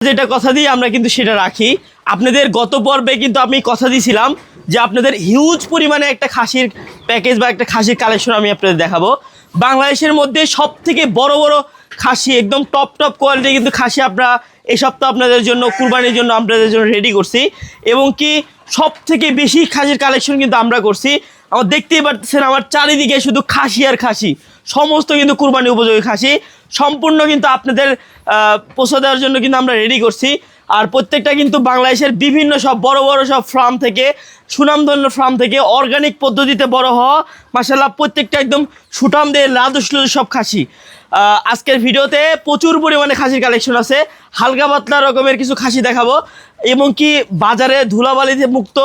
যেটা কথা দিই আমরা কিন্তু সেটা রাখি। আপনাদের গত পর্বে কিন্তু আমি কথা দিয়েছিলাম যে আপনাদের হিউজ পরিমাণে একটা খাসির প্যাকেজ বা একটা খাসির কালেকশন আমি আপনাদের দেখাবো। বাংলাদেশের মধ্যে সব থেকে বড় বড় খাসি, একদম টপ কোয়ালিটি কিন্তু খাসি আমরা এই সপ্তাহ আপনাদের জন্য কুরবানির জন্য আপনাদের জন্য রেডি করছি, এবং কি সব থেকে বেশি খাসির কালেকশন কিন্তু আমরা করছি। আমার দেখতেই পাচ্ছেন আমার চারিদিকে শুধু খাসি আর খাসি, সমস্ত কিন্তু কুরবানি উপযোগী খাসি সম্পূর্ণ কিন্তু আপনাদের পৌঁছে দেওয়ার জন্য কিন্তু আমরা রেডি করছি। আর প্রত্যেকটা কিন্তু বাংলাদেশের বিভিন্ন সব বড় বড় সব ফার্ম থেকে, সুনামধন্য ফার্ম থেকে অর্গানিক পদ্ধতিতে বড় হওয়া মাশাআল্লাহ প্রত্যেকটা একদম সুঠাম দিয়ে লাদুস সব খাসি। আজকের ভিডিওতে প্রচুর পরিমাণে খাসির কালেকশন আছে, হালকা পাতলা রকমের কিছু খাসি দেখাবো, এবং কি বাজারে ধুলাবালিতে মুক্ত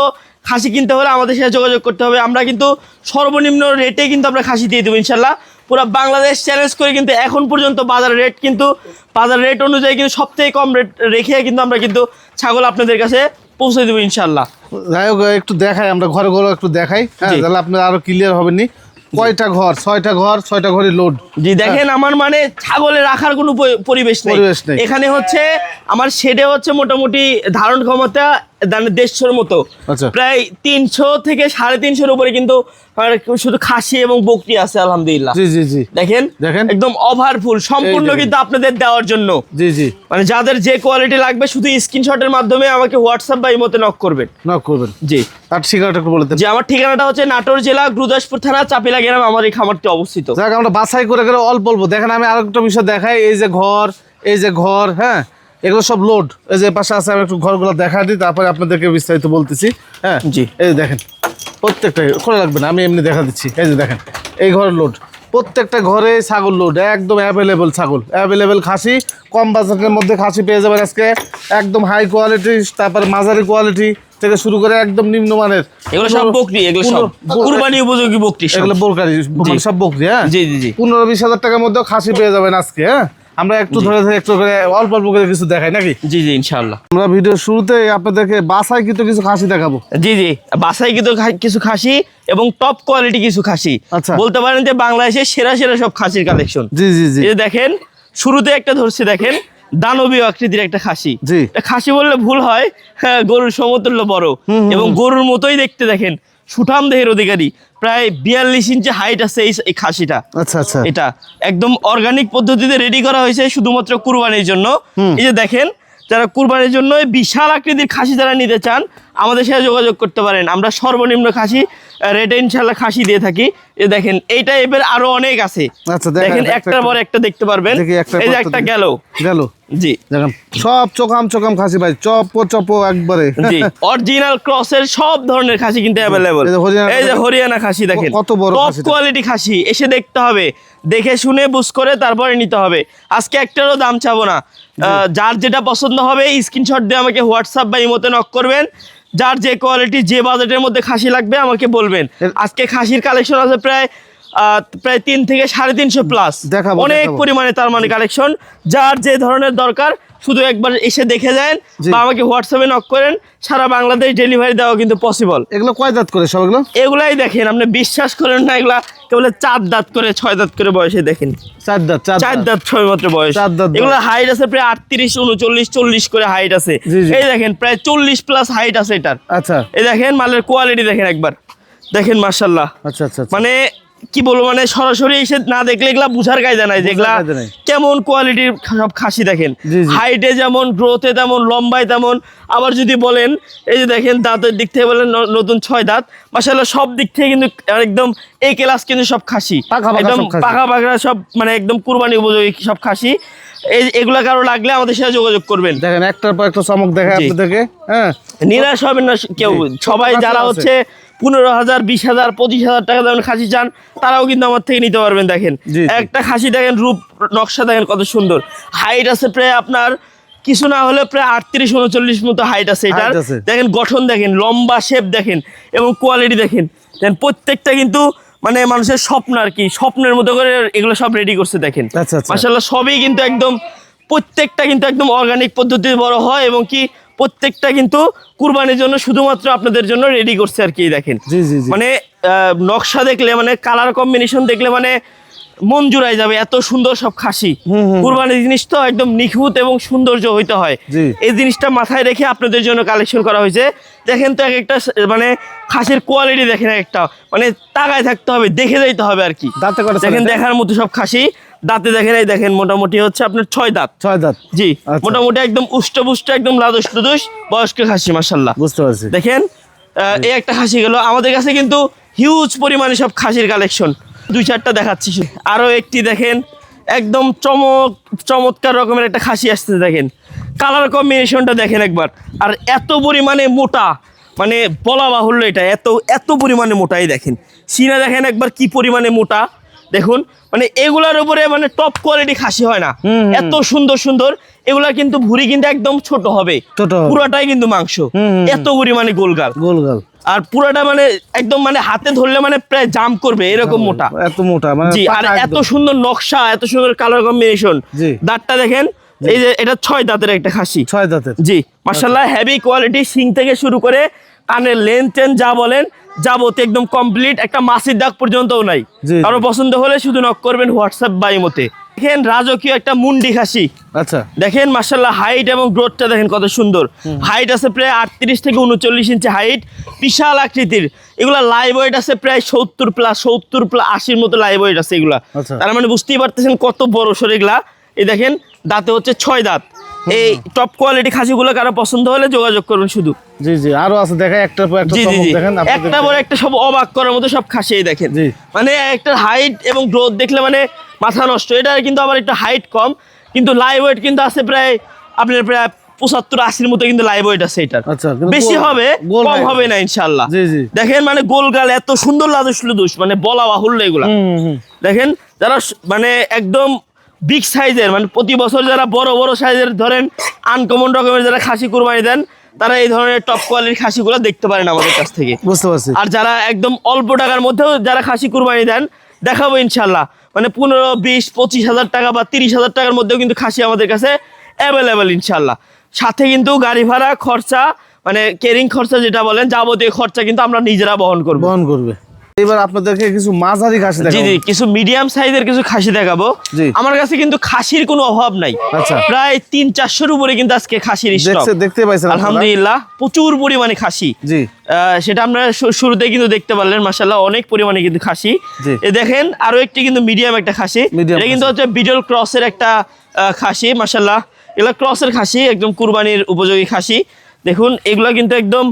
খাসি কিনতে হলে আমাদের সাথে যোগাযোগ করতে হবে। আমরা কিন্তু সর্বনিম্ন রেটে কিন্তু আমরা খাসি দিয়ে দেবো ইনশাল্লাহ। পুরো বাংলাদেশ চ্যালেঞ্জ করে কিন্তু এখন পর্যন্ত বাজার রেট অনুযায়ী কিন্তু সবথেকে কম রেট রেখে কিন্তু আমরা কিন্তু ছাগল আপনাদের কাছে পৌঁছে দেবো ইনশাল্লাহ। যাই হোক, একটু দেখাই, আমরা ঘরে একটু দেখাই, হ্যাঁ, তাহলে আপনার আরো ক্লিয়ার হবেনি। কয়টা ঘর? 6টা ঘর, 6টা ঘরে লোড। জি দেখেন, আমার মানে ছাগলে রাখার কোনো পরিবেশ নেই এখানে। হচ্ছে আমার শেডে হচ্ছে মোটামুটি ধারণ ক্ষমতা 150-র মতো, প্রায় 300 থেকে 350-এর উপরে কিন্তু শুধু খাসি এবং বকরি আছে আলহামদুলিল্লাহ। জি জি জি, দেখেন একদম ওভারফুল সম্পূর্ণ কিন্তু আপনাদের দেওয়ার জন্য। জি জি, মানে যাদের যে কোয়ালিটি লাগবে শুধু স্ক্রিনশটের মাধ্যমে আমাকে হোয়াটসঅ্যাপ বা ইমোতে নক করবেন। জি, তার ঠিকানাটা একটু বলে দেন। জি, আমার ঠিকানাটা হচ্ছে নাটোর জেলা গুরুদাসপুর থানা চাপিলা গ্রাম আমার এই খামারটি অবস্থিত। যাক, আমরা বাছাই করে অল্প দেখেন। আমি আরেকটা বিষয় দেখাই, এই যে ঘর, হ্যাঁ, এগুলো সব লোড। এই যে পাশে আছে, আমি একটু ঘরগুলো দেখা দিই, তারপরে আপনাদেরকে বিস্তারিত বলতেছি। হ্যাঁ জি, এই যে দেখেন, প্রত্যেকটা খোলা লাগবে না, আমি এমনি দেখা দিচ্ছি। এই যে দেখেন, এই ঘর লোড, প্রত্যেকটা ঘরে ছাগল লোড, একদম অ্যাভেলেবেল ছাগল, অ্যাভেলেবেল খাসি। কম বাজেটের মধ্যে খাসি পেয়ে যাবেন আজকে, একদম হাই কোয়ালিটি, তারপরে মাঝারি কোয়ালিটি থেকে শুরু করে একদম নিম্নমানের। এগুলো সব বকরি, এগুলো সব কুরবানি উপযোগী বকরি, এগুলো বোরকারি সব বকরি। হ্যাঁ জি জি জি, 15-20 হাজার টাকার মধ্যে খাসি পেয়ে যাবেন আজকে। হ্যাঁ, আমরা একটু ধরে একটু করে অল্প করে কিছু দেখাই নাকি? জি জি ইনশাআল্লাহ। আমরা ভিডিও শুরুতে আপনাদেরকে বাছাই কিছু খাসি দেখাবো। জি জি, বাছাই কিছু খাসি এবং টপ কোয়ালিটি কিছু খাসি। আচ্ছা, বলতে বলতে পারেন যে বাংলাদেশের সেরা সব খাসির কালেকশন। জি জি জি, এই দেখেন শুরুতে একটা ধরছি, দেখেন দানবীয় আকৃতির একটা খাসি। জি, খাসি বললে ভুল হয়, হ্যাঁ, গরুর সমতুল্য বড় এবং গরুর মতোই দেখতে। দেখেন সুঠাম দেহের অধিকারী, প্রায় 42 ইঞ্চি হাইট আছে এই খাসিটা। আচ্ছা আচ্ছা, এটা একদম অর্গানিক পদ্ধতিতে রেডি করা হয়েছে শুধুমাত্র কুরবানির জন্য। এই যে দেখেন, যারা কুরবানির জন্য বিশাল আকৃতির খাসি যারা নিতে চান আমাদের সাথে যোগাযোগ করতে পারেন। আমরা সর্বনিম্ন খাসি রেটে ইনশাল্লাহ খাসি দিয়ে থাকি। এই দেখেন এই টাইপের আরো অনেক আছে। আচ্ছা, দেখেন একটার পর একটা দেখতে পারবেন। এই যে একটা গেল। জি, দেখেন সব চোকাম খাসি ভাই, চপ একবারে। জি, অরিজিনাল ক্রসের সব ধরনের খাসি কিন্তু अवेलेबल। এই যে হরিয়ানা খাসি দেখেন, কত বড় টপ কোয়ালিটি খাসি। এসে দেখতে হবে, দেখে শুনে বুঝ করে তারপরে নিতে হবে। আজকে একটারও দাম চাবো না, যার যেটা পছন্দ হবে স্ক্রিনশট দিয়ে আমাকে হোয়াটসঅ্যাপ বা ইমোতে নক করবেন। যার যে কোয়ালিটি, যে বাজেটের মধ্যে খাসি লাগবে আমাকে বলবেন। আজকে খাসির কালেকশন আছে প্রায় 3 থেকে 350 প্লাস, অনেক পরিমাণে তার মানে কালেকশন। যার যে ধরনের দরকার শুধু একবার এসে দেখে যান বা আমাকে হোয়াটসঅ্যাপে নক করেন। সারা বাংলাদেশ ডেলিভারি দেওয়া কিন্তু পসিবল। এগুলো কয় দাঁত করে সব? এগুলাই দেখেন, আপনি বিশ্বাস করেন না, এগুলা কেবল 4 দাঁত করে 6 দাঁত করে বয়সে। দেখেন 4 দাঁত 6 মাত্র বয়স। এগুলো হাইট আছে প্রায় 38, 39, 40 করে হাইট আছে। এই দেখেন প্রায় 40 প্লাস হাইট আছে এটার। আচ্ছা, এই দেখেন মালের কোয়ালিটি দেখেন একবার, দেখেন মাশাআল্লাহ। আচ্ছা, মানে কি বলবো, মানে সরাসরি এসে না দেখলে এগুলা বুঝার কায়দা নাই যেগুলা কেমন কোয়ালিটির সব খাসি। দেখেন হাইটে যেমন, গ্রোথে তেমন, লম্বায় তেমন। আবার যদি বলেন, এই যে দেখেন দাঁতের দিক থেকে বলেন নতুন 6 দাঁত মাশাআল্লাহ, সব দিক থেকে কিন্তু একদম এই ক্লাস কিন্তু সব খাসি, একদম পাকা সব, মানে একদম কুরবানি উপযোগী সব খাসি। এগুলা কারো লাগলে আমাদের সাথে যোগাযোগ করবেন। দেখেন একটার পর একটা চমক দেখায় আপনাদেরকে। হ্যাঁ, নিরাশ হবেন না কেউ। সবাই যারা হচ্ছে 15,000, 20,000, 25,000 টাকা দামের খাসি চান তারাও কিন্তু আমার থেকে নিতে পারবেন। দেখেন একটা খাসি, দেখেন রূপ নকশা দেখেন কত সুন্দর। হাইট আছে প্রায় আপনার কিছু না হলে প্রায় 38-39 মতো হাইট আছে এটার। দেখেন গঠন দেখেন, লম্বা শেপ দেখেন এবং কোয়ালিটি দেখেন। প্রত্যেকটা কিন্তু মানে মানুষের স্বপ্ন আর কি, স্বপ্নের মতো করে এগুলো সব রেডি করছে। দেখেন মাশাআল্লাহ, সবই কিন্তু একদম, প্রত্যেকটা কিন্তু একদম অর্গানিক পদ্ধতিতে বড় হয়, এবং কি প্রত্যেকটা কিন্তু কুরবানির জন্য শুধুমাত্র আপনাদের জন্য রেডি করছে আর কি। দেখেন মানে নকশা দেখলে, মানে কালার কম্বিনেশন দেখলে, মানে মন জুড়াই যাবে, এত সুন্দর সব খাসি। কুরবানির জিনিস তো একদম নিখুঁত এবং সৌন্দর্য হইতে হয়, জি। এই জিনিসটা মাথায় রেখে আপনাদের জন্য কালেকশন করা হয়েছে। দেখেন তো এক একটা মানে খাসির কোয়ালিটি দেখেন, একটা মানে তাকায় থাকতে হবে, দেখে যাইতে হবে আর কি। দাঁতে কটা দেখেন ছেলে? দেখার মতো সব খাসি। দাঁতে দেখেন, এই দেখেন মোটামুটি হচ্ছে আপনার 6 দাঁত। 6 দাঁত। জি, আচ্ছা। মোটামুটি একদম উষ্টপুষ্ট, একদম লাদুস লুদুস বয়স্ক খাসি মাশাআল্লাহ। বুঝতে পারছি। দেখেন এই একটা খাসি গেল। আমাদের কাছে কিন্তু হিউজ পরিমাণে সব খাসির কালেকশন, 2-4টা দেখাচ্ছি। আরো একটি দেখেন, একদম চমৎকার রকমের একটা খাসি আসছে। দেখেন কালার কম্বিনেশনটা দেখেন একবার, আর এত পরিমাণে মোটা, মানে বলা বাহুল্য এটা, এত পরিমাণে মোটাই দেখেন। সিনা দেখেন একবার কি পরিমাণে মোটা দেখুন, মানে এগুলার উপরে মানে টপ কোয়ালিটি খাসি হয় না, এত সুন্দর সুন্দর। এগুলা কিন্তু ভুঁড়ি কিন্তু একদম ছোট হবে, ছোট হবে। পুরাটাই কিন্তু মাংস, এত পরিমাণে গোলগাল। গোলগাল। আর পুরাটা মানে একদম মানে হাতে ধরলে মানে প্রায় জাম করবে এরকম মোটা। এত মোটা মানে জি, আর পাকা এত একদম। সুন্দর নকশা, এত সুন্দর কালার কম্বিনেশন। জি। দাঁতটা দেখেন, এই যে এটা 6 দাঁতের একটা খাসি। 6 দাঁতের। জি মাশাআল্লাহ, হেভি কোয়ালিটি। সিং থেকে শুরু করে কানের লেন টেন যা বলেন যাবত একদম কমপ্লিট, একটা মাছির দাগ পর্যন্তও নাই। জি, কারো পছন্দ হলে শুধু নক করবেন হোয়াটসঅ্যাপ বা ইমোতে। দেখেন রাজকীয় একটা মুন্ডি খাসি। আচ্ছা। দেখেন মাশাআল্লাহ, হাইট এবং গ্রোথটা দেখেন কত সুন্দর। হাইট আছে প্রায় 38 থেকে 39 ইঞ্চি হাইট, বিশাল আকৃতির। এগুলা লাইভ ওয়েট আছে প্রায় 70 প্লাস 80-র মতো লাইভ ওয়েট আছে এগুলা। আচ্ছা। তার মানে বুঝতেই পারতেছেন কত বড় সর এগুলা। এই দেখেন দাঁতে হচ্ছে 6 দাঁত। এই টপ কোয়ালিটি খাসিগুলো কারো পছন্দ হলে যোগাযোগ করুন শুধু। জি জি, আরো আছে দেখাই, একটার পর একটা জি জি চমক জি, দেখেন আপনাদের। একটা পর একটা সব অবাক করার মতো সব খাসি। এই দেখেন জি। মানে একটা হাইট এবং গ্রোথ দেখলে মানে মাথা নষ্ট। এটা কিন্তু আবার একটা হাইট কম, কিন্তু লাইভ ওয়েট কিন্তু আছে প্রায় আপনার প্রায় 75-80-র মতো কিন্তু লাইভ ওয়েট আছে এটার। আচ্ছা, কিন্তু বেশি হবে, গোল কম height। হবে না ইনশাআল্লাহ। জি জি। দেখেন মানে গোলগাল, এত সুন্দর লাদুস লুদুস, মানে বলা বাহুল্য এগুলা। দেখেন যারা মানে একদম বিগ সাইজের, মানে প্রতি বছর যারা বড় বড় সাইজের ধরেন আনকমন রকমের যারা খাসি কুরবানি দেন, তারা এই ধরনের টপ কোয়ালিটির খাসিগুলো দেখতে পারেন আমাদের কাছ থেকে। বুঝতে পারছি। আর যারা একদম অল্প টাকার মধ্যেও যারা খাসি কুরবানি দেন, দেখাবো ইনশাল্লাহ। মানে 15-20-25 হাজার টাকা বা 30 হাজার টাকার মধ্যেও কিন্তু খাসি আমাদের কাছে অ্যাভেলেবেল ইনশাল্লাহ। সাথে কিন্তু গাড়ি ভাড়া খরচা, মানে কেরিং খরচা যেটা বলেন, যাবতীয় খরচা কিন্তু আমরা নিজেরা বহন করবো। বহন করবে। এবার আপনাদেরকে কিছু মাঝারি খাসি জি দেখাবো। জি, কিছু মিডিয়াম সাইজের কিছু খাসি দেখাবো। জি। আমার কাছে কিন্তু খাসির কোনো অভাব নাই। আচ্ছা। প্রায় 300-400-র উপরে কিন্তু আজকে খাসির স্টক। দেখতে পাইছেন আপনারা? আলহামদুলিল্লাহ প্রচুর পরিমাণে খাসি। জি। সেটা আমরা শুরুতে কিন্তু দেখতে পারলেন মাশাআল্লাহ, অনেক পরিমাণে কিন্তু খাসি। জি। এ দেখেন আরো একটি কিন্তু মিডিয়াম একটা খাসি। Medium এটা কিন্তু খাসি। হচ্ছে বিডল ক্রসের একটা খাসি মাশাআল্লাহ। এগুলা ক্রসের খাসি, একদম কুরবানির উপযোগী খাসি। দেখুন এগুলা কিন্তু একদম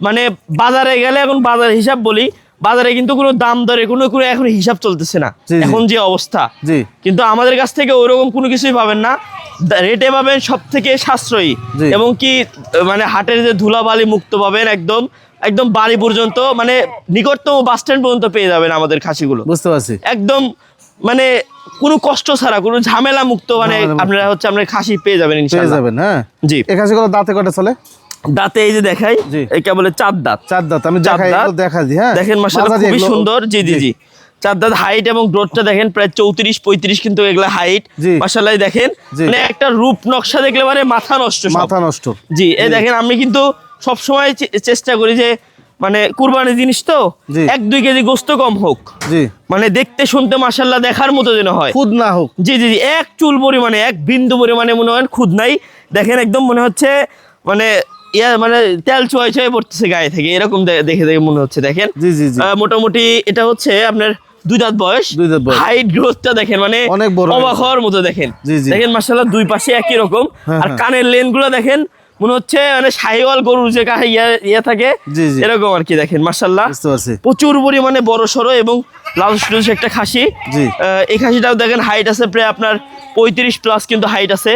মানে বাজারে গেলে, এখন বাজার হিসাব বলি, বাজারে কিন্তু কোনো দাম দরে কোনো এখন হিসাব চলতেছে না, জি, জি। এখন যে অবস্থা। জি। কিন্তু আমাদের কাছ থেকে ওরকম কোনো কিছুই পাবেন না, রেটে পাবেন সব থেকে সাশ্রয়ী। জি। এবং কি মানে হাটের যে ধুলাবালি মুক্ত পাবেন, একদম একদম বাড়ি পর্যন্ত, মানে নিকটতম বাস স্ট্যান্ড পর্যন্ত পেয়ে যাবেন আমাদের খাসিগুলো। বুঝতে পারছি। একদম মানে কোনো কষ্ট ছাড়া, কোনো ঝামেলা মুক্ত, মানে ঝামেলা মুক্ত। আপনারা হচ্ছে আপনার খাসি পেয়ে যাবেন পেয়ে ইনশাআল্লাহ। যাবেন। হ্যাঁ জি। এই খাসিগুলো দাঁতে কটা চলে? দাঁতে এই যে দেখাই, জি। এটা বলে 4 দাঁত। 4 দাঁত। আমি 4 দেখাই, দাঁত। এগুলো দেখা দিই। হ্যাঁ দেখেন মাশাআল্লাহ মাঝারি খুবই এগুলো। সুন্দর। জি জি জি, 4 দাঁত। হাইট এবং গ্রোথটা দেখেন প্রায় 34-35 কিন্তু এগুলা হাইট। জি। মাশাআল্লাহ দেখেন জি। মানে একটা রূপ নকশা দেখলে মানে মাথা নষ্ট সব। মাথা নষ্ট। জি, এই দেখেন আমি কিন্তু সব সময় চেষ্টা করি যে মানে কুরবানির জিনিস তো, জি। 1-2 কেজি গোস্ত কম হোক, জি। মানে দেখতে শুনতে মাশাআল্লাহ দেখার মতো যেন হয়। খুদ না হোক। জি জি জি, এক চুল পরিমাণে, এক বিন্দু পরিমাণে মনে হয় খুদ নাই। দেখেন একদম মনে হচ্ছে মানে মানে তেল চুয়াই চুয়াই পড়তেছে গায়ে থেকে, এরকম দেখে দেখে মনে হচ্ছে। দেখেন জি জি জি। মোটামুটি এটা হচ্ছে আপনার 2 দাঁত বয়স। 2 দাঁত বয়স। হাইট গ্রোথটা দেখেন মানে অনেক বড় হয়ে অবাক গেছে। হওয়ার মতো। দেখেন জি, জি। দেখেন মাশাআল্লাহ দুই পাশে একই রকম। হ্যাঁ, আর হ্যাঁ। কানের লেনগুলো দেখেন মনে হচ্ছে মানে শাহিওয়াল গরুর যে ইয়ে থাকে জি, জি। এরকম আর কি। দেখেন মাশাআল্লাহ বুঝতে পারছি। প্রচুর পরিমাণে বড় সড়ো এবং লাউস একটা খাসি। জি। এই খাসিটাও দেখেন হাইট আছে প্রায় আপনার 35 প্লাস কিন্তু হাইট আছে।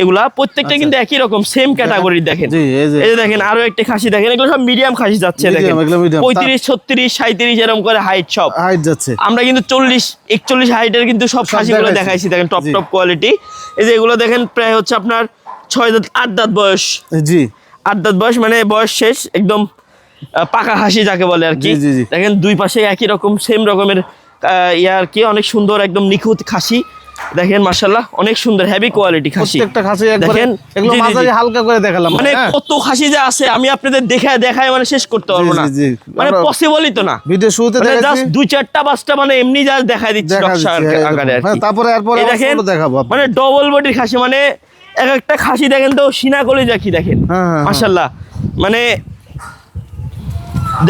এগুলা প্রত্যেকটা কিন্তু একই রকম সেম ক্যাটাগরির। দেখেন জি, এই যে। এই যে দেখেন আরো একটা খাসি দেখেন, এগুলো সব মিডিয়াম খাসি যাচ্ছে। Medium, দেখেন এগুলো medium। 35-36-37 এরকম করে হাইট সব। হাইট যাচ্ছে। আমরা কিন্তু 40-41 হাইটের কিন্তু সব খাসিগুলো দেখাইছি। দেখাইছি। দেখেন টপ জি। Top quality. এই যে এগুলো দেখেন প্রায় হচ্ছে আপনার 6 দাঁত 8 দাঁত বয়স। জি। 8 দাঁত বয়স মানে বয়স শেষ, একদম পাকা খাসি যাকে বলে আর কি। জি, জি, জি। দেখেন দুই পাশে একই রকম সেম রকমের আর কি, অনেক সুন্দর একদম নিখুঁত খাসি। দেখেন মাশাআল্লাহ অনেক সুন্দর হেভি কোয়ালিটি খাসি প্রত্যেকটা খাসি একবারে দেখেন এগুলো জি, জি, মাঝারি জি। হালকা করে দেখালাম মানে হ্যাঁ। কত খাসি যে আছে আমি আপনাদের দেখায় মানে শেষ করতে পারবো জি, না জি, জি। মানে আমরা পসিবলই তো না ভিডিও শুরুতে মানে দেখাচ্ছি জাস্ট 2-4টা 5টা মানে এমনি যা দেখাই দিচ্ছি দেখা নকশা দিচ্ছি, হ্যাঁ, আকারে আর হ্যাঁ, কি তারপরে এরপরে এই আবার দেখেন ছোট দেখাবো আপনাকে। মানে ডবল বডির খাসি মানে এক একটা খাসি দেখেন তো সিনা কলে দেখি দেখেন হ্যাঁ, হ্যাঁ, হ্যাঁ। মাশাআল্লাহ মানে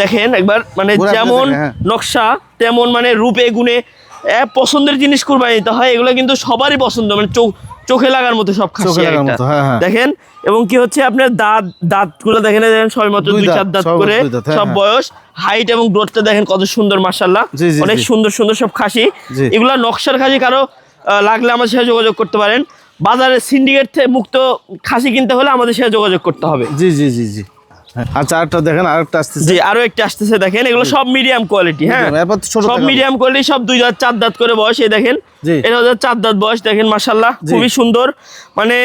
দেখেন একবার মানে ঘুরে আপনি যেমন দেখেন, হ্যাঁ। নকশা তেমন মানে রূপে গুণে পছন্দের জিনিস কুরবানি দিতে হয় এগুলো কিন্তু সবারই পছন্দ মানে চোখে লাগার মতো সব খাসি চোখে লাগার একটা। মতো, হ্যাঁ, হ্যাঁ। দেখেন এবং কি হচ্ছে আপনার দাঁতগুলো দেখেন সবাই মতো দুই 2-4 দাঁত, দাঁত সব করে দুই দাঁত, হ্যাঁ, সব হ্যাঁ। বয়স হাইট এবং গ্রোথটা দেখেন কত সুন্দর মাশাআল্লাহ জি, জি, অনেক জি। সুন্দর সুন্দর সব খাসি জি। এগুলা নকশার খাসি কারো লাগলে আমাদের সাথে যোগাযোগ করতে পারেন বাজারে সিন্ডিকেট থেকে মুক্ত খাসি কিনতে হলে আমাদের সাথে যোগাযোগ করতে হবে জি জি জি জি হ্যাঁ। আচ্ছা আরেকটা দেখেন আরেকটা আসতেছে জি আরো একটা আসতেছে দেখেন এগুলো সব মিডিয়াম কোয়ালিটি হ্যাঁ Medium, এরপর তো ছোট সব দেখাবো। মিডিয়াম কোয়ালিটি সব 2 দাঁত 4 দাঁত করে বয়স এই দেখেন জি। এটা হচ্ছে 4 দাঁত বয়স দেখেন মাশাআল্লাহ জি। খুবই সুন্দর মানে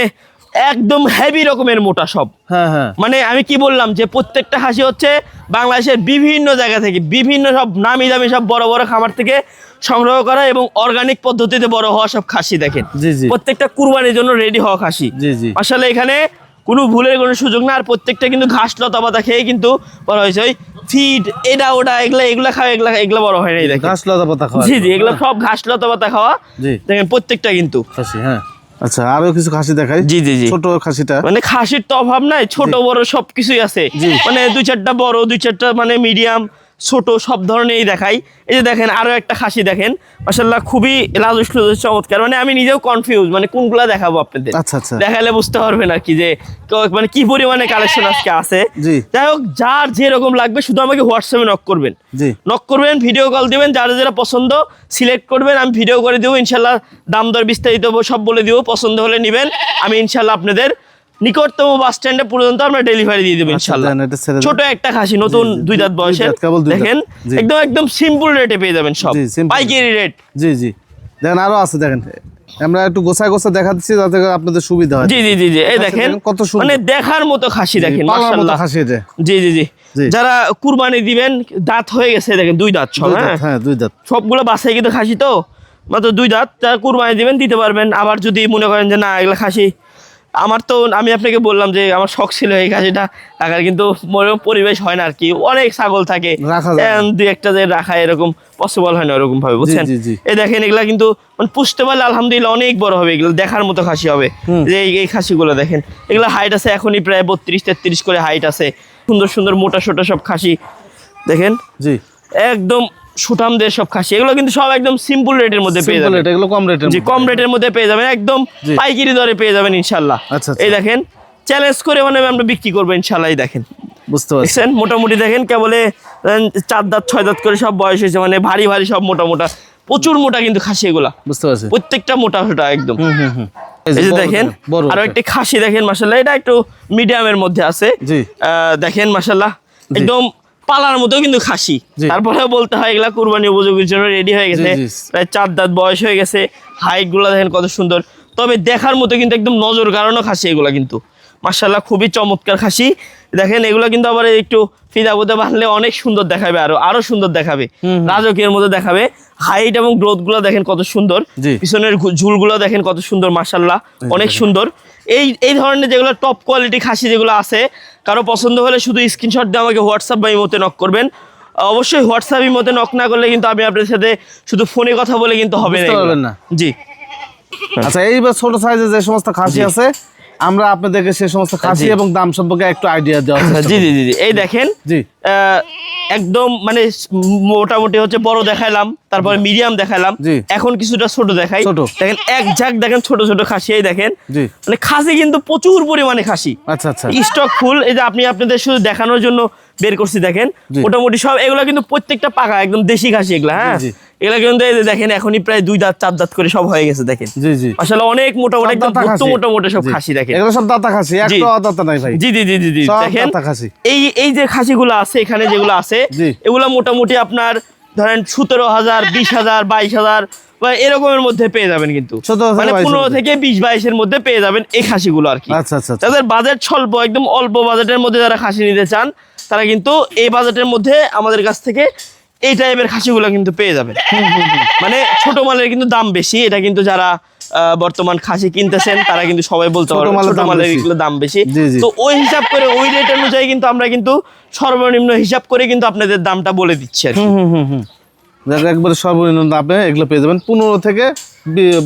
একদম হেভি রকমের মোটা সব হ্যাঁ হ্যাঁ মানে আমি কি বললাম যে প্রত্যেকটা খাসি হচ্ছে বাংলাদেশের বিভিন্ন জায়গা থেকে বিভিন্ন সব নামি দামি সব বড় বড় খামার থেকে সংগ্রহ করা এবং অর্গানিক পদ্ধতিতে বড় হওয়া সব খাসি দেখেন জি, জি। প্রত্যেকটা কুরবানির জন্য রেডি হওয়া খাসি জি, জি। আসলে এখানে কোনো ভুলের কোনো সুযোগ না আর প্রত্যেকটা কিন্তু ঘাস লতা পাতা খেয়ে কিন্তু বড় হয়েছে ওই ফিড এটা ওটা এগুলা খাওয়া এগুলা বড় হয় নাই দেখেন ঘাস লতা পাতা খাওয়া জি জি এগুলো সব ঘাস লতা পাতা খাওয়া জি। দেখেন প্রত্যেকটা কিন্তু খাসি হ্যাঁ আচ্ছা আরো কিছু খাসি দেখাই জি, জি, জি। ছোট খাসিটা মানে খাসির তো অভাব নাই ছোট বড় সবকিছুই আছে মানে 2-4টা বড় 2-4টা মানে মিডিয়াম ছোট সব ধরনেরই দেখাই এই যে দেখেন আরো একটা খাসি দেখেন মাশাআল্লাহ খুবই লাজুক চমৎকার মানে আমি নিজেও কনফিউজ মানে কোনগুলা দেখাবো আপনাদের আচ্ছা, আচ্ছা। দেখালে বুঝতে পারবেন আর কি যে মানে কি পরিমাণে কালেকশন আজকে আছে জি। যাই হোক যার যেরকম লাগবে শুধু আমাকে হোয়াটসঅ্যাপে নক করবেন জি। নক করবেন ভিডিও কল দিবেন যার যেটা পছন্দ সিলেক্ট করবেন আমি ভিডিও করে দেবো ইনশাল্লাহ দাম দর বিস্তারিত সব বলে দিব পছন্দ হলে নেবেন আমি ইনশাল্লাহ আপনাদের নিকটতম বাস স্ট্যান্ডে পর্যন্ত আমরা ডেলিভারি দিয়ে দেবো ইনশাল্লাহ দেন, এটা ছেড়ে দেন। ছোট একটা খাসি নতুন জি, জি, 2 দাঁত দুই বয়সের দাঁত, কেবল 2 দাঁত। দেখেন জি। একদম সিম্পল রেটে পেয়ে যাবেন সব জি, simple পাইকারি রেট জি জি দেখেন আরো আছে দেখেন আমরা একটু গোছায় গোছায় দেখাচ্ছি যাতে করে আপনাদের সুবিধা হয় জি জি জি জি এই আচ্ছা, দেখেন কত সুন্দর। মানে দেখার মতো খাসি দেখেন পালার মতো মাশাআল্লাহ খাসি এটা জি জি জি জি। যারা কুরবানি দিবেন দাঁত হয়ে গেছে দেখেন 2 দাঁত সব 2 দাঁত, হ্যাঁ হ্যাঁ 2 দাঁত সবগুলো বাসায় কিন্তু খাসি তো মাত্র 2 দাঁত যারা কুরবানি দিবেন দিতে পারবেন আবার যদি মনে করেন যে না এগুলো খাসি আমার তো আমি আপনাকে বললাম যে আমার শখ ছিল এই খাসিটা রাখার কিন্তু পরিবেশ হয় না আর কি অনেক ছাগল থাকে রাখা যায় না। 2-1টা যে রাখা এরকম পসিবল হয় না ওরকম ভাবে বুঝছেন জি, জি। এই দেখেন এগুলা কিন্তু মানে পুষতে পারলে আলহামদুলিল্লাহ অনেক বড় হবে এগুলো দেখার মতো খাসি হবে যে এই খাসিগুলো দেখেন এগুলো হাইট আছে এখনই প্রায় 32-33 করে হাইট আছে সুন্দর সুন্দর মোটা সোটা সব খাসি দেখেন জি একদম সুঠাম দিয়ে সব খাসি এগুলো কিন্তু সব একদম সিম্পল রেটের মধ্যে পেয়ে সিম্পল যাবেন এটা এগুলো কম রেটের জি কম রেটের মধ্যে পেয়ে যাবেন একদম জি। পাইকারি দরে পেয়ে যাবেন ইনশাল্লাহ আচ্ছা, আচ্ছা। এই দেখেন চ্যালেঞ্জ করে মানে আমরা বিক্রি করবো ইনশাল্লাহ এই দেখেন বুঝতে পারছি দেখছেন মোটামুটি দেখেন কেবলে 4 দাঁত 6 দাঁত করে সব বয়স হয়েছে মানে ভারী ভারী সব মোটা মোটা প্রচুর মোটা কিন্তু খাসি এগুলা বুঝতে পারছি প্রত্যেকটা মোটা সোটা একদম হুম এই যে দেখেন বড় আরো একটা খাসি দেখেন মাশাল্লাহ এটা একটু মিডিয়ামের মধ্যে আছে জি। দেখেন মাশাল্লাহ একদম পালার মতো কিন্তু খাসি জি। তারপরেও বলতে হয় এগুলা কুরবানি উপযোগীর জন্য রেডি হয়ে গেছে জি। প্রায় 4 দাঁত বয়স হয়ে গেছে হাইট গুলা দেখেন কত সুন্দর তবে দেখার মতো কিন্তু একদম নজর কাড়ানো খাসি এগুলা কিন্তু মাশাল্লাহ খুবই চমৎকার খাসি দেখেন এগুলা কিন্তু আবার একটু ফিদাবুতে বাঁধলে অনেক সুন্দর দেখাবে আরো সুন্দর দেখাবে রাজকীয়ের মতো দেখাবে হাইট এবং গ্রোথ গুলো দেখেন কত সুন্দর জি। পিছনের ঝুলগুলো দেখেন কত সুন্দর মাশাল্লাহ অনেক সুন্দর এই ধরনের যেগুলো টপ কোয়ালিটি খাসি যেগুলো আছে কারো পছন্দ হলে শুধু স্ক্রিনশট দিয়ে আমাকে হোয়াটসঅ্যাপ বা ইমোতে নক করবেন অবশ্যই হোয়াটসঅ্যাপ ইমোতে নক না করলে কিন্তু আমি আপনাদের সাথে শুধু ফোনে কথা বলে কিন্তু হবে বুঝতে এগুলো। পারবেন না। জি আচ্ছা এইবার ছোট সাইজের যে সমস্ত খাসি আছে আমরা আপনাদেরকে সেই সমস্ত খাসি জি। এবং দাম সম্পর্কে একটু আইডিয়া দেওয়ার চেষ্টা জি করব। জি জি জি এই দেখেন জি একদম মানে মোটামুটি হচ্ছে বড় দেখাইলাম তারপরে মিডিয়াম দেখাইলাম জি। এখন কিছুটা ছোট দেখাই ছোট। দেখেন এক ঝাঁক দেখেন ছোট ছোট খাসি এই দেখেন জি মানে খাসি কিন্তু প্রচুর পরিমাণে খাসি আচ্ছা আচ্ছা স্টক ফুল এই যে আপনি আপনাদের শুধু দেখানোর জন্য বের করছি দেখেন জি। মোটামুটি সব এগুলো কিন্তু প্রত্যেকটা পাকা একদম দেশি খাসি এগুলা হ্যাঁ জি। এগুলা কিন্তু এই যে দেখেন এখনই প্রায় 2 দাঁত 4 দাঁত করে সব হয়ে গেছে দেখেন জি জি আসলে অনেক মোটামুটি সব একদম দাঁতা খাসি। মোটা সব জি। খাসি দেখেন এগুলো সব দাতা খাসি জি। একটা দাতা নাই ভাই জি জি জি জি জি সব দেখেন দাতা খাসি। এই যে খাসিগুলো আছে এখানে যেগুলো আছে জি। এগুলো মোটামুটি আপনার ধরেন 17,000 20,000 22,000 বা এরকমের মধ্যে পেয়ে যাবেন কিন্তু 17,000 মানে 22,000 15 থেকে 20-22 এর মধ্যে পেয়ে যাবেন এই খাসিগুলো আর কি আচ্ছা আচ্ছা আচ্ছা। যাদের বাজেট স্বল্প একদম অল্প বাজেটের মধ্যে যারা খাসি নিতে চান তারা কিন্তু এই বাজেটের মধ্যে আমাদের কাছ থেকে এই টাইপের খাসিগুলো কিন্তু পেয়ে যাবেন মানে ছোট মালের কিন্তু দাম বেশি এটা কিন্তু যারা বর্তমান খাসি কিনতেছেন তারা কিন্তু সবাই বলতে ছোট পারবে মালের ছোট দাম মালের বেশি। এগুলো দাম বেশি। জি, জি। তো ওই হিসাব করে ওই রেট অনুযায়ী কিন্তু আমরা কিন্তু সর্বনিম্ন হিসাব করে কিন্তু আপনাদের দামটা বলে দিচ্ছি আর কি। যাদের একবারে সর্বনিম্ন দামে এগুলো পেয়ে যাবেন 15 থেকে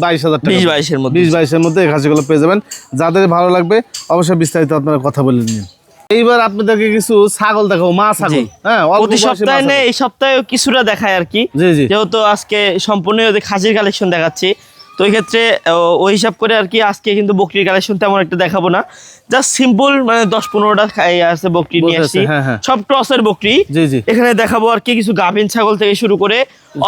22,000 টাকা, 20-22 মধ্যে। 20-22 মধ্যে এই খাসিগুলো পেয়ে যাবেন। যাদের ভালো লাগবে অবশ্যই বিস্তারিত আপনারা কথা বলে নিন। এইবার আপনাদেরকে কিছু ছাগল দেখাবো, মা ছাগল। জি। হ্যাঁ, অল্প প্রতি বয়সী মা সপ্তাহে ছাগল। নেই, এই সপ্তাহে কিছুটা দেখায় আর কি। জি, জি। যেহেতু আজকে সম্পূর্ণ ওদের খাসির কালেকশন দেখাচ্ছি, তো ওই ক্ষেত্রে ওই হিসাব করে আর কি আজকে কিন্তু বকরির কালেকশন তেমন একটা দেখাবো না, জাস্ট সিম্পল মানে 10-15টা আছে বকরি নিয়ে বলতেছে, আসছি, হ্যাঁ, হ্যাঁ। সব ক্রসের বকরি। জি, জি। এখানে দেখাবো আর কি কিছু গাভীন ছাগল থেকে শুরু করে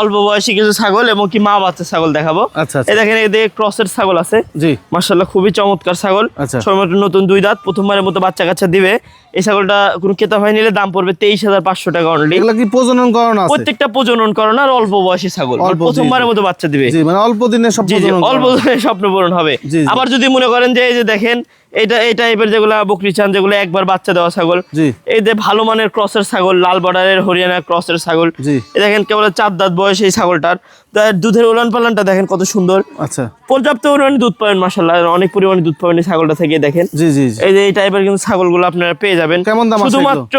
অল্প বয়সী কিছু ছাগল এবং কি মা বাচ্চা ছাগল দেখাবো। আচ্ছা, আচ্ছা। এই দেখেন এদের ক্রসের ছাগল আছে, জি। মাশাআল্লাহ খুবই চমৎকার ছাগল। আচ্ছা। সবেমাত্র নতুন 2 দাঁত, প্রথমবারের মতো বাচ্চা কাচ্চা দিবে। এই ছাগলটা কোনো ক্রেতা ভাই নিলে দাম পড়বে 23,500 টাকা অনলি। এগুলা কি প্রজনন করানো আছে? প্রত্যেকটা প্রজনন করানো আর অল্প বয়সী ছাগল, অল্প, প্রথমবারের জি, জি। মতো বাচ্চা দিবে। জি, মানে অল্প দিনে সব জি জি, প্রজনন অল্প করানো। দিনে স্বপ্ন পূরণ হবে। জি, জি। আবার যদি মনে করেন যে এই যে দেখেন এই টাইপের যেগুলা বকরি চান, যেগুলো একবার বাচ্চা দেওয়া ছাগল, জি। এই যে ভালো মানের ক্রসের ছাগল, লাল বর্ডারের হরিয়ানা ক্রসের ছাগল। জি। এই দেখেন কেবল 4 দাঁত বয়স এই ছাগলটার, তার দুধের উলান পালানটা দেখেন কত সুন্দর, আচ্ছা। পর্যাপ্ত পরিমাণে দুধ পাবেন মাশাআল্লাহ, অনেক পরিমাণে দুধ পাবেন এই ছাগলটা থেকে। দেখেন জি, জি, জি। এই যে এই টাইপের কিন্তু ছাগলগুলো আপনারা পেয়ে যাবেন। কেমন দাম আছে শুধুমাত্র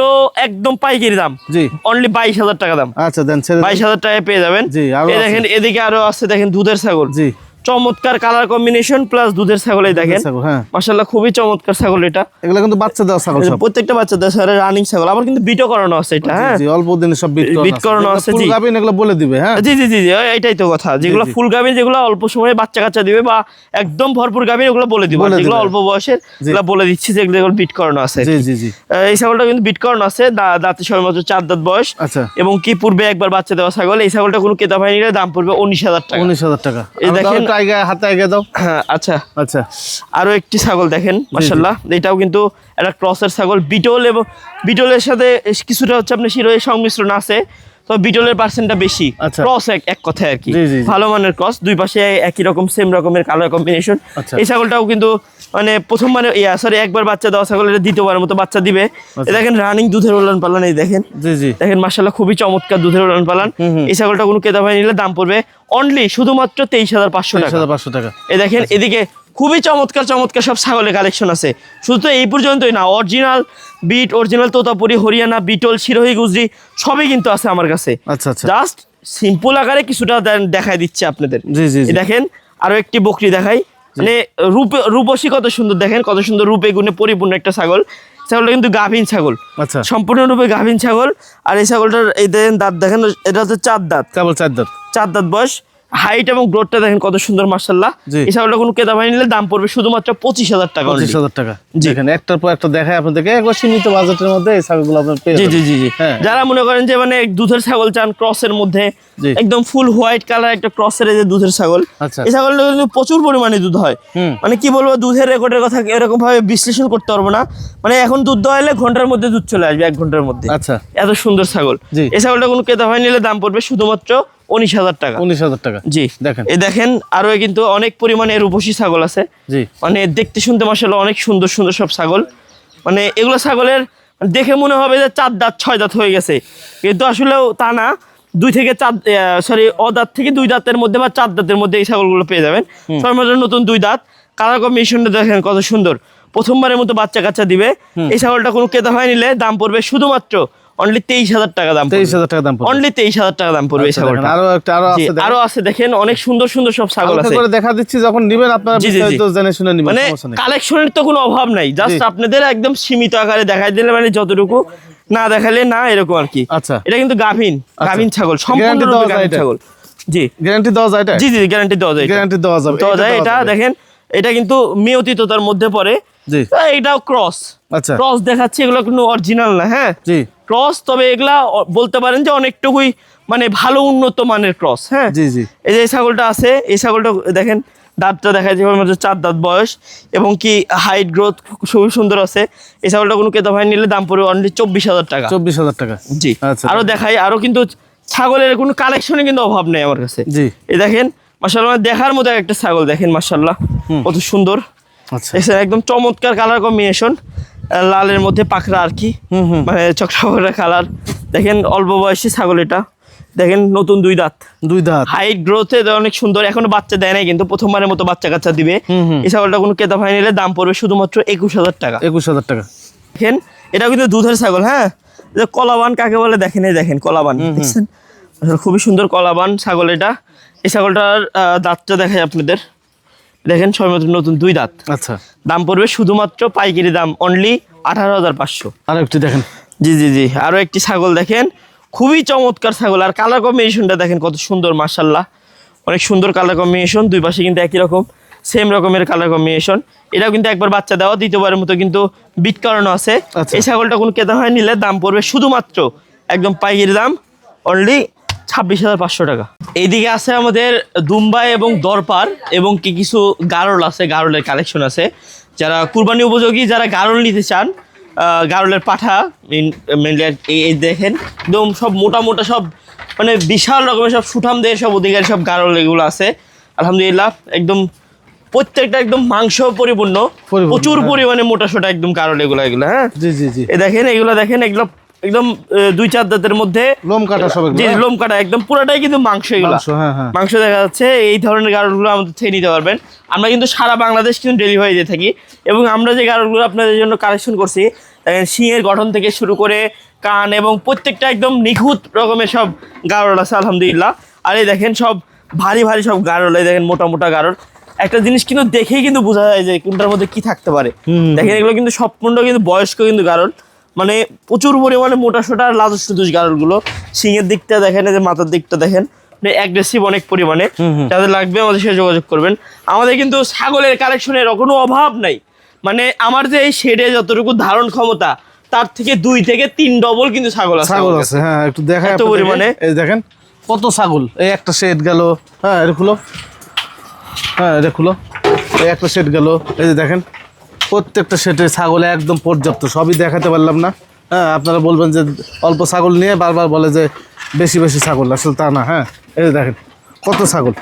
একদম পাইকারি দাম, জি। অনলি 22,000 টাকা দাম। আচ্ছা, দেন ছেড়ে দেন। 22,000 টাকায় পেয়ে যাবেন। জি, আরো এই আছে। দেখেন এদিকে আরো আছে, দেখেন দুধের ছাগল, জি। চমৎকার কালার কম্বিনেশন প্লাস দুধের ছাগল। এই দেখেন ছাগল, হ্যাঁ। মাশাআল্লাহ খুবই চমৎকার ছাগল এটা। এগুলা কিন্তু বাচ্চা দেওয়া ছাগল সব। প্রত্যেকটা বাচ্চাদের সাথে রানিং ছাগল, আবার কিন্তু বিটও করানো আছে এটা। হ্যাঁ জি, অল্প দিনে সব বিট করানো আছে, ফুল জি। গাভিন এগুলো বলে দিবে, হ্যাঁ। জি জি জি জি, এটাই তো কথা, যেগুলো জি। ফুল গাভীর, যেগুলো অল্প সময়ে বাচ্চা কাচ্চা দিবে বা একদম ভরপুর গাভীর, ওগুলো বলে দিব। বলে যেগুলো দিবে। অল্প বয়সের জি। এগুলো বলে দিচ্ছি, যেগুলো বিট করানো আছে। জি, জি, জি। এই ছাগলটা কিন্তু বিট করানো আছে, দাঁতে সবেমাত্র 4 দাঁত বয়স। আচ্ছা। এবং কি পূর্বে একবার বাচ্চা দেওয়া ছাগল। এই ছাগলটা কোনো ক্রেতা ভাই নিলে দাম পড়বে 19,000 টাকা। 19,000 টাকা। এই দেখেন, হাতে আগে দাও। হ্যাঁ আচ্ছা। আচ্ছা। আরো একটি ছাগল দেখেন মাশাআল্লাহ, এটাও কিন্তু একটা ক্রসের ছাগল, বিটল এবং বিটলের সাথে কিছুটা হচ্ছে আপনার শিরোয়ের সংমিশ্রণ আছে, তো বিটলের পার্সেন্টটা বেশি। আচ্ছা। ক্রস এক কথায় আর কি, জি, জি, জি। ভালো মানের ক্রস, দুই পাশে একই রকম সেম রকমের কালার কম্বিনেশন। আচ্ছা। এই ছাগলটাও কিন্তু মানে প্রথমবার একবার বাচ্চা দেওয়া ছাগল, এটা দ্বিতীয়বারের মতো বাচ্চা দিবে। এই দেখেন রানিং দুধের উলান পালান, এই দেখেন। জি, জি। দেখেন মাশাআল্লাহ খুবই চমৎকার দুধের উলান পালান। এই ছাগলটা কোনো ক্রেতা ভাই নিলে দাম পড়বে অনলি শুধুমাত্র 23,500 টাকা। 23,500 টাকা। এই দেখেন এদিকে খুবই চমৎকার চমৎকার সব ছাগলের কালেকশন আছে। শুধু তো এই পর্যন্তই না, অরিজিনাল বিট, অরিজিনাল তোতাপুরি, হরিয়ানা, বিটল, সিরোহী, গুজরি সবই কিন্তু আছে আমার কাছে। আচ্ছা, আচ্ছা। জাস্ট সিম্পল আকারে কিছুটা দেখাই দিচ্ছি আপনাদের। জি, জি, জি। এই দেখেন আরো একটি বকরি দেখাই, মানে রূপসী কত সুন্দর, দেখেন কত সুন্দর রূপে গুণে পরিপূর্ণ একটা ছাগল। ছাগলটা কিন্তু গাভীন ছাগল, আচ্ছা। সম্পূর্ণরূপে গাভীন ছাগল। আর এই ছাগলটার এই দেখেন দাঁত দেখেন, এটা হচ্ছে 4 দাঁত, কেবল 4 দাঁত। 4 দাঁত বয়স। হাইট এবং গ্রোথটা দেখেন কত সুন্দর মাশাআল্লাহ। জি। এই ছাগলটা কোনো ক্রেতা ভাই নিলে দাম পড়বে শুধুমাত্র 25,000 টাকা only। 25,000 টাকা। জি। দেখেন একটার পর একটা দেখায় আপনাদেরকে, একবার সীমিত বাজেটের মধ্যে এই ছাগলগুলো আপনার পেয়ে জি যাবেন। জি জি জি, হ্যাঁ। যারা মনে করেন যে মানে দুধের ছাগল চান ক্রসের মধ্যে, জি। একদম ফুল হোয়াইট কালার একটা ক্রসের এই যে দুধের ছাগল, আচ্ছা। এই ছাগলটা কিন্তু প্রচুর পরিমাণে দুধ হয়। হুম। মানে কি বলবো, দুধের রেকর্ডের কথা এরকম ভাবে বিশ্লেষণ করতে পারবো না। মানে এখন দুধ দোয়াইলে ঘন্টার মধ্যে দুধ চলে আসবে, 1 ঘন্টার মধ্যে। আচ্ছা। এত সুন্দর ছাগল। জি। এই ছাগলটা কোনো ক্রেতা ভাই নিলে দাম পড়বে শুধুমাত্র 19,000 টাকা। 19,000 টাকা। জি দেখেন। এই দেখেন আরো কিন্তু অনেক পরিমাণে রূপসী ছাগল আছে। জি। মানে দেখতে শুনতে মাশাআল্লাহ অনেক সুন্দর সুন্দর সব ছাগল। মানে এগুলো ছাগলের দেখে মনে হবে যে 4 দাঁত 6 দাঁত হয়ে গেছে, কিন্তু আসলেও তা না। 2 থেকে 4 অদাঁত থেকে 2 দাঁতের মধ্যে বা 4 দাঁতের মধ্যে এই ছাগলগুলো পেয়ে যাবেন। সর্বমোট নতুন 2 দাঁত, কালার কম্বিনেশনটা দেখেন কত সুন্দর, প্রথমবারের মতো বাচ্চা কাচ্চা দিবে। এই ছাগলটা কোনো ক্রেতা হয় নিলে দাম পড়বে শুধুমাত্র অনলি 23,000 টাকা দাম। 23,000 টাকা দাম পড়বে। অনলি 23,000 টাকা দাম পড়বে এই আচ্ছা, ছাগলটা। দেখেন, আরো জি, আছে দেখেন। আরো আছে দেখেন, অনেক সুন্দর সুন্দর সব ছাগল হালকা আছে। করে দেখা দিচ্ছি, যখন নিবেন আপনারা জি, জি, জি। বিস্তারিত জেনে শুনে নিবেন, মানে সমস্যা নেই। কালেকশনের তো কোনো অভাব নাই, জাস্ট জি। আপনাদের একদম সীমিত আকারে দেখাই দিলে, মানে যতটুকু না দেখালে না, এরকম আর কি। আচ্ছা। এটা কিন্তু গাভীন ছাগল, সম্পূর্ণ দেওয়া যায় গাভীন এটা? ছাগল। জি গ্যারান্টি দেওয়া যায় এটা? জি জি, গ্যারান্টি দেওয়া যায়, গ্যারান্টি দেওয়া যাবে। দেওয়া যায়। এটা দেখেন, এটা কিন্তু মেয়তিততার মধ্যে পড়ে। জি। এটাও ক্রস, আচ্ছা। ক্রস দেখাচ্ছে, এগুলো কিন্তু অরিজিনাল না। হ্যাঁ জি। ক্রস, তবে এগুলা বলতে পারেন যে অনেকটুকুই মানে ভালো উন্নত মানের ক্রস। হ্যাঁ জি, জি। এই যে এই ছাগলটা আছে, এই ছাগলটা দেখেন দাঁতটা দেখা যায় মাত্র 4 দাঁত বয়স, এবং কি হাইট গ্রোথ খুবই সুন্দর আছে। এই ছাগলটা কোনো ক্রেতা ভাই নিলে দাম পড়বে অনলি 24,000 টাকা। 24,000 টাকা। জি। আচ্ছা। আরো দেখাই, আরো কিন্তু ছাগলের কোনো কালেকশনে কিন্তু অভাব নেই আমার কাছে। জি। এই দেখেন মাশাআল্লাহ, দেখার মতো একটা ছাগল, দেখেন মাশাআল্লাহ কত সুন্দর। আচ্ছা। এসে একদম চমৎকার কালার কম্বিনেশন, লালের মধ্যে পাখরা আর কি, মানে চকচকা কালার। দেখেন অল্প বয়সী ছাগল এটা, দেখেন নতুন 2 দাঁত, 2 দাঁত। হাইট গ্রোথে অনেক সুন্দর, এখনো বাচ্চা দেয় নাই কিন্তু প্রথমবারের মতো বাচ্চা কাচ্চা দিবে। এই ছাগলটা কোনো ক্রেতা ভাই নিলে দাম পড়বে শুধুমাত্র 21,000 টাকা। 21,000 টাকা। দেখেন এটা কিন্তু দুধের ছাগল, হ্যাঁ, যে কলাবান কাকে বলে দেখেন, এই দেখেন কলাবান, দেখছেন আসলে খুবই সুন্দর কলাবান ছাগল এটা। এই ছাগলটার দাঁতটা দেখাই আপনাদের, দেখেন সবেমাত্র নতুন 2 দাঁত। আচ্ছা, দাম পড়বে শুধুমাত্র পাইকারি দাম অনলি 18,500। আর একটু দেখেন। জি জি জি, আরো একটি ছাগল দেখেন, খুবই চমৎকার ছাগল, আর কালার কম্বিনেশনটা দেখেন কত সুন্দর, মাশাআল্লাহ অনেক সুন্দর কালার কম্বিনেশন, দুই পাশে কিন্তু একই রকম সেম রকমের কালার কম্বিনেশন। এটাও কিন্তু একবার বাচ্চা দেওয়া, দ্বিতীয়বারের মতো কিন্তু বিট করানো আছে। আচ্ছা। এই ছাগলটা কোন ক্রেতা হয় নিলে দাম পড়বে শুধুমাত্র একদম পাইকারি দাম অনলি 26,500 টাকা। এইদিকে আছে আমাদের দুম্বা এবং দরপার এবং কি কিছু গারল আছে, গারলের কালেকশন আছে। যারা কুরবানি উপযোগী, যারা গারল নিতে চান, গারলের পাঠা মেনলি এই দেখেন একদম সব মোটা মোটা সব, মানে বিশাল রকমের সব সুঠাম দেহের সব অধিকারী সব গারল এগুলো আছে আলহামদুলিল্লাহ। একদম প্রত্যেকটা একদম মাংস পরিপূর্ণ, প্রচুর পরিমাণে মোটা সোটা একদম গারল এগুলো এগুলো। হ্যাঁ জি জি জি, এই দেখেন এগুলো, দেখেন এগুলো একদম 2-4 দাঁতের মধ্যে লোম কাটা সব। জি লোম কাটা একদম পুরাটাই কিন্তু মাংস এগুলো, হ্যাঁ হ্যাঁ, মাংস দেখা যাচ্ছে। এই ধরনের গারলগুলো আমাদের থেকে নিতে পারবেন। আমরা কিন্তু সারা বাংলাদেশ কিন্তু ডেলিভারি দিয়ে থাকি এবং আমরা যে গারলগুলো আপনাদের জন্য কালেকশন করছি, শিংয়ের গঠন থেকে শুরু করে কান এবং প্রত্যেকটা একদম নিখুঁত রকমের সব গারল আছে আলহামদুলিল্লাহ। আর এই দেখেন সব ভারী ভারী সব গারল, এই দেখেন মোটা মোটা গারল। একটা জিনিস কিন্তু দেখেই কিন্তু বোঝা যায় যে কোনটার মধ্যে কি থাকতে পারে। দেখেন এগুলো কিন্তু সম্পূর্ণ কিন্তু বয়স্ক কিন্তু গারল, মানে প্রচুর পরিমাণে মোটা সোটা আর লাজুস টুজুস গারলগুলো। শিংয়ের দিকটা দেখেন, এই যে মাথার দিকটা দেখেন, অ্যাগ্রেসিভ অনেক পরিমাণে। যাদের লাগবে আমাদের সাথে যোগাযোগ করবেন। আমাদের কিন্তু ছাগলের কালেকশনের কোনো অভাব নাই, মানে আমার যে এই শেডে যতটুকু ধারণ ক্ষমতা তার থেকে 2 থেকে 3 ডবল কিন্তু ছাগল আছে। ছাগল আছে, হ্যাঁ একটু দেখাই এত পরিমাণে। এই দেখেন কত ছাগল। এই একটা শেড গেল, হ্যাঁ এটা খুলো, হ্যাঁ এটা খুলো, এই একটা শেড গেল। এই যে দেখেন প্রত্যেকটা শেডে ছাগল একদম পর্যাপ্ত, সবই দেখাতে পারলাম না। হ্যাঁ আপনারা বলবেন যে অল্প ছাগল নিয়ে বারবার বলে যে বেশি বেশি ছাগল, আসলে তা না। হ্যাঁ এই যে দেখেন কত ছাগল,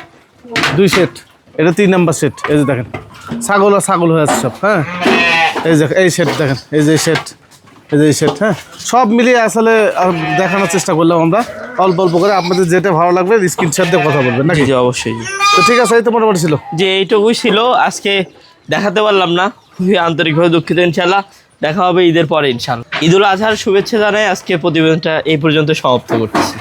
2 সেট, এটা 3 নাম্বার সেট। এই যে দেখেন ছাগল আর ছাগল হয়ে আছে সব। হ্যাঁ এই যে এই সেট দেখেন, এই যে সেট, এই যে সেট, হ্যাঁ সব মিলিয়ে আসলে দেখানোর চেষ্টা করলাম আমরা অল্প অল্প করে। আপনাদের যেটা ভালো লাগবে স্ক্রিনশট দিয়ে কথা বলবেন নাকি? জি অবশ্যই। তো ঠিক আছে, এই তো মোটামুটি ছিল। যে এইটুকুই ছিল, আজকে দেখাতে পারলাম না, খুবই আন্তরিকভাবে দুঃখিত। ইনশাল্লাহ দেখা হবে ঈদের পরে ইনশাল্লাহ। ঈদুল আজহার শুভেচ্ছা জানাই আজকে প্রতিবেদনটা এই পর্যন্ত সমাপ্ত করতেছি।